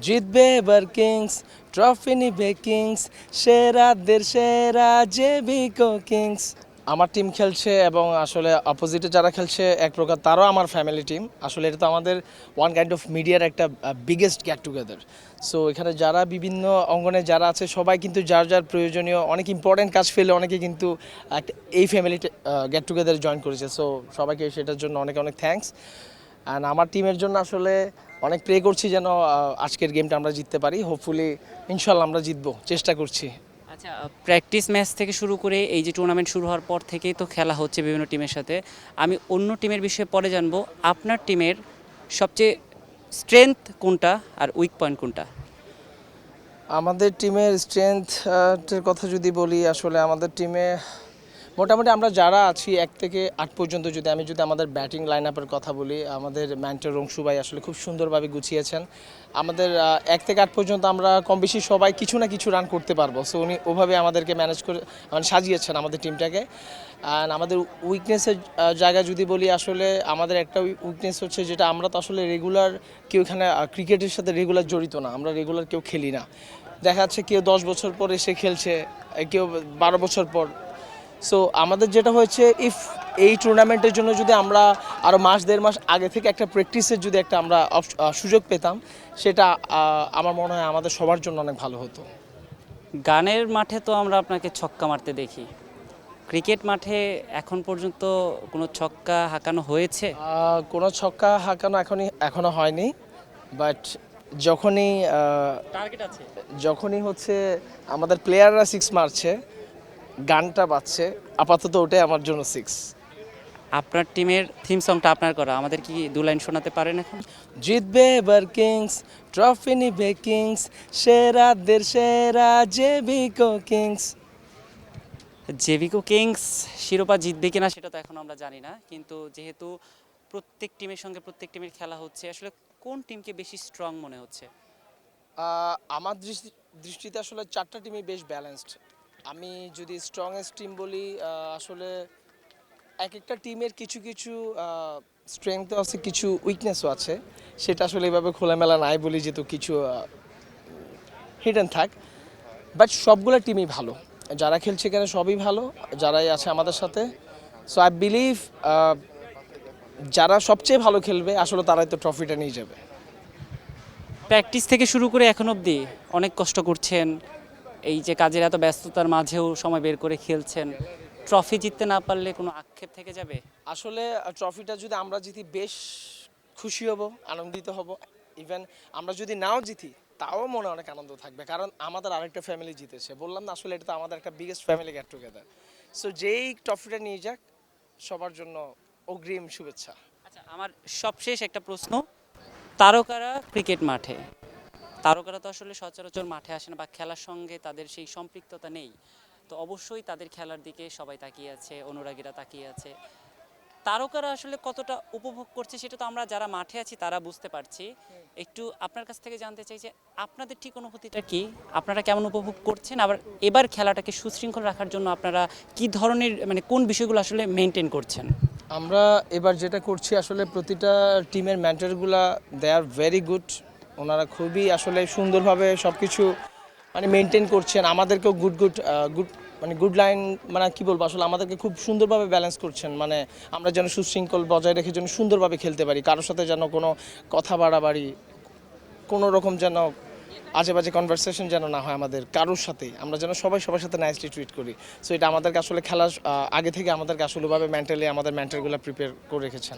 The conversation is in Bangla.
জিতবে এবার কিংস, ট্রফি নিবে কিংস, সেরাদের সেরা জেবিকো কিংস। আমার টিম খেলছে এবং আসলে অপোজিটে যারা খেলছে এক প্রকার তারাও আমার ফ্যামিলি টিম। আসলে এটা তো আমাদের ওয়ান কাইন্ড অফ মিডিয়ার একটা বিগেস্ট গেট টুগেদার। সো এখানে যারা বিভিন্ন অঙ্গনে যারা আছে সবাই কিন্তু যার যার প্রয়োজনীয় অনেক ইম্পর্টেন্ট কাজ ফেলে অনেকে কিন্তু এই ফ্যামিলিতে গেট টুগেদার জয়েন করেছে। সো সবাইকে সেটার জন্য অনেক অনেক থ্যাঙ্কস। অ্যান্ড আমার টিমের জন্য আসলে অনেক প্রে করছি যেন আজকের গেমটা আমরা জিততে পারি। হোপফুলি ইনশাল্লাহ আমরা জিতবো, চেষ্টা করছি। আচ্ছা, প্র্যাকটিস ম্যাচ থেকে শুরু করে এই যে টুর্নামেন্ট শুরু হওয়ার পর থেকেই তো খেলা হচ্ছে বিভিন্ন টিমের সাথে। আমি অন্য টিমের বিষয়ে পরে জানবো। আপনার টিমের সবচেয়ে স্ট্রেংথ কোনটা আর উইক পয়েন্ট কোনটা? আমাদের টিমের স্ট্রেংথের কথা যদি বলি, আসলে আমাদের টিমে মোটামুটি আমরা যারা আছি 1 থেকে 8 পর্যন্ত আমি যদি আমাদের ব্যাটিং লাইন আপের কথা বলি, আমাদের ম্যান্টর রংশু ভাই আসলে খুব সুন্দরভাবে গুছিয়েছেন। আমাদের 1 থেকে 8 পর্যন্ত আমরা কম বেশি সবাই কিছু না কিছু রান করতে পারবো। সো উনি ওভাবে আমাদেরকে ম্যানেজ করে মানে সাজিয়েছেন আমাদের টিমটাকে। আর আমাদের উইকনেসের জায়গা যদি বলি, আসলে আমাদের একটা উইকনেস হচ্ছে যেটা আমরা তো আসলে রেগুলার কেউ এখানে ক্রিকেটের সাথে রেগুলার জড়িত না, আমরা রেগুলার কেউ খেলি না। দেখা যাচ্ছে কেউ 10 বছর পর এসে খেলছে, কেউ 12 বছর পর। সো আমাদের যেটা হয়েছে, ইফ এই টুর্নামেন্টের জন্য যদি আমরা আরও মাস 1.5 মাস আগে থেকে একটা প্র্যাকটিসের যদি একটা আমরা সুযোগ পেতাম, সেটা আমার মনে হয় আমাদের সবার জন্য অনেক ভালো হতো। গানের মাঠে তো আমরা আপনাকে ছক্কা মারতে দেখি, ক্রিকেট মাঠে এখন পর্যন্ত কোনো ছক্কা হাঁকানো হয়েছে? কোনো ছক্কা হাঁকানো এখনো হয়নি, বাট যখনই টার্গেট আছে। যখনই হচ্ছে আমাদের প্লেয়াররা 6 মারছে, গানটা বাজছে, আপাতত ওটাই আমার জন্য 6। আপনার টিমের থিম সংটা আপনার করা, আমাদের কি 2 লাইন শোনাতে পারেন এখন? জিতবে এবার কিংস, ট্রফি নিবে কিংস, সেরাদের সেরা জেবিকো কিংস। জেভিকো কিংস শিরোপা জিতবে কিনা সেটা তো এখন আমরা জানি না, কিন্তু যেহেতু প্রত্যেক টিমের সঙ্গে প্রত্যেক টিমের খেলা হচ্ছে, আসলে কোন টিমকে বেশি স্ট্রং মনে হচ্ছে? আমার দৃষ্টিতে আসলে 4টা টিমই বেশ ব্যালেন্সড। আমি যদি স্ট্রংয়েস্ট টিম বলি, আসলে এক একটা টিমের কিছু কিছু স্ট্রেংথও আছে, কিছু উইকনেসও আছে। সেটা আসলে এভাবে খোলামেলা নাই বলি, যেহেতু কিছু হিডেন থাক। বাট সবগুলো টিমই ভালো, যারা খেলছে এখানে সবই ভালো, যারাই আছে আমাদের সাথে। সো আই বিলিভ যারা সবচেয়ে ভালো খেলবে আসলে তারাই তো ট্রফিটা নিয়ে যাবে। প্র্যাকটিস থেকে শুরু করে এখন অবধি অনেক কষ্ট করছেন, এই যে কাজের এত ব্যস্ততার মাঝেও সময় বের করে খেলছেন, ট্রফি জিততে না পারলে কোনো আক্ষেপ থেকে যাবে? আসলে ট্রফিটা যদি আমরা জিতি বেশ খুশি হব, আনন্দিত হব। ইভেন আমরা যদি নাও জিতি তাও মনে অনেক আনন্দ থাকবে, কারণ আমাদের আরেকটা ফ্যামিলি জিতেছে। বললাম না, আসলে এটা তো আমাদের একটা biggest family get together. So যেই ট্রফিটা নিয়ে যাক, সবার জন্য অগ্রিম শুভেচ্ছা। আচ্ছা, আমার সবশেষ একটা প্রশ্ন। তারকারা ক্রিকেট মাঠে, তারকারা তো আসলে সচরাচর মাঠে আসে না বা খেলার সঙ্গে তাদের সেই সম্পৃক্ততা নেই, তো অবশ্যই তাদের খেলার দিকে সবাই তাকিয়ে আছে, অনুরাগীরা তাকিয়ে আছে। তারকারা আসলে কতটা উপভোগ করছে সেটা তো আমরা যারা মাঠে আছি তারা বুঝতে পারছি। একটু আপনার কাছ থেকে জানতে চাই যে আপনাদের ঠিক অনুভূতিটা কি, আপনারা কেমন উপভোগ করছেন, আবার এবার খেলাটাকে সুশৃঙ্খল রাখার জন্য আপনারা কি ধরনের মানে কোন বিষয়গুলো আসলে মেনটেন করছেন? আমরা এবার যেটা করছি, আসলে প্রতিটা টিমের ম্যান্টারগুলা দে আর ভেরি গুড। ওনারা খুবই আসলে সুন্দরভাবে সব কিছু মানে মেনটেন করছেন। আমাদেরকেও গুড গুড গুড মানে গুড লাইন, মানে কী বলবো, আসলে আমাদেরকে খুব সুন্দরভাবে ব্যালেন্স করছেন। মানে আমরা যেন সুশৃঙ্খল বজায় রেখে যেন সুন্দরভাবে খেলতে পারি, কারোর সাথে যেন কোনো কথা বাড়াবাড়ি, কোনো রকম যেন আজে বাজে কনভারসেশন যেন না হয় আমাদের কারোর সাথেই। আমরা যেন সবাই সবার সাথে নাইসলি ট্রিট করি। সো এটা আমাদেরকে আসলে খেলার আগে থেকে আমাদেরকে আসলেভাবে মেন্টালি আমাদের মেন্টারগুলো প্রিপেয়ার করে রেখেছেন।